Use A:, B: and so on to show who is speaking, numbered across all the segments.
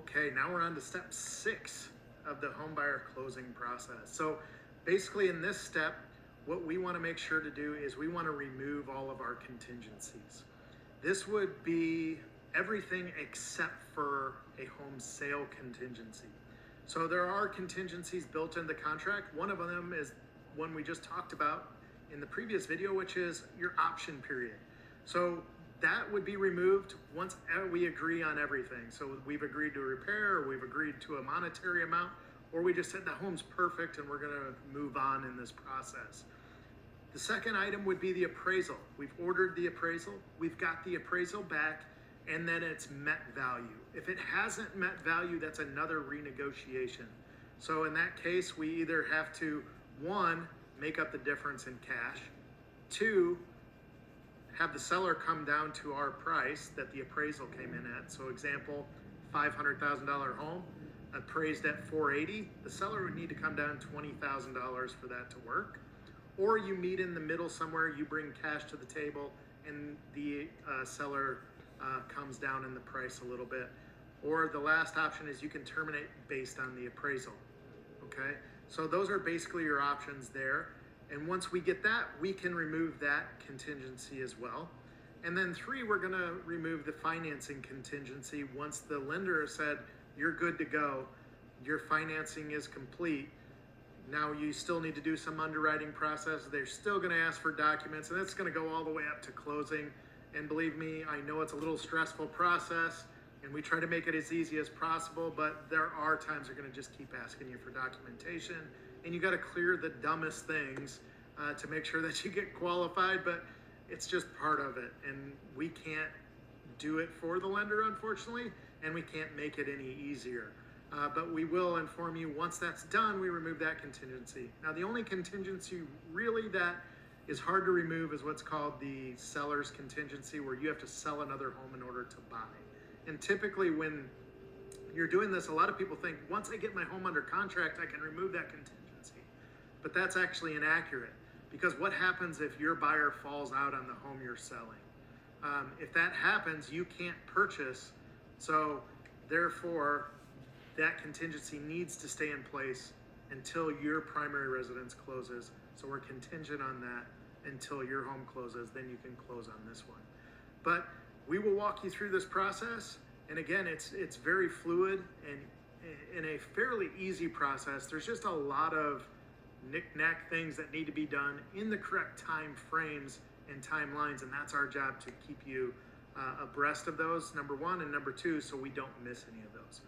A: Okay, now we're on to step 6 of the home buyer closing process. So basically in this step, what we want to make sure to do is we want to remove all of our contingencies. This would be everything except for a home sale contingency. So there are contingencies built into the contract. One of them is one we just talked about in the previous video, which is your option period. So that would be removed once we agree on everything. So we've agreed to a repair, or we've agreed to a monetary amount, or we just said the home's perfect and we're gonna move on in this process. The second item would be the appraisal. We've ordered the appraisal, we've got the appraisal back, and then it's met value. If it hasn't met value, that's another renegotiation. So in that case, we either have to, 1, make up the difference in cash, 2, have the seller come down to our price that the appraisal came in at. So example, $500,000 home, appraised at $480,000, the seller would need to come down $20,000 for that to work. Or you meet in the middle somewhere, you bring cash to the table, and the seller comes down in the price a little bit. Or the last option is you can terminate based on the appraisal, okay? So those are basically your options there. And once we get that, we can remove that contingency as well. And then 3, we're gonna remove the financing contingency. Once the lender has said, you're good to go, your financing is complete, now you still need to do some underwriting process. They're still gonna ask for documents, and it's gonna go all the way up to closing. And believe me, I know it's a little stressful process, and we try to make it as easy as possible, but there are times they're gonna just keep asking you for documentation, and you gotta clear the dumbest things to make sure that you get qualified, but it's just part of it. And we can't do it for the lender, unfortunately, and we can't make it any easier. But we will inform you once that's done, we remove that contingency. Now, the only contingency really that is hard to remove is what's called the seller's contingency, where you have to sell another home in order to buy. And typically when you're doing this, a lot of people think, once I get my home under contract, I can remove that contingency. But that's actually inaccurate, because what happens if your buyer falls out on the home you're selling? If that happens, you can't purchase. So therefore, that contingency needs to stay in place until your primary residence closes. So we're contingent on that until your home closes, then you can close on this one. But we will walk you through this process. And again, it's very fluid and in a fairly easy process. There's just a lot of knick-knack things that need to be done in the correct time frames and timelines, and that's our job to keep you abreast of those, number 1, and number 2, so we don't miss any of those.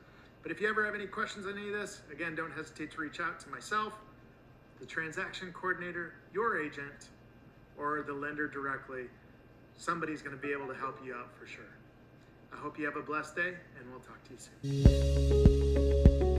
A: But if you ever have any questions on any of this, again, don't hesitate to reach out to myself, the transaction coordinator, your agent, or the lender directly. Somebody's going to be able to help you out for sure. I hope you have a blessed day, and we'll talk to you soon.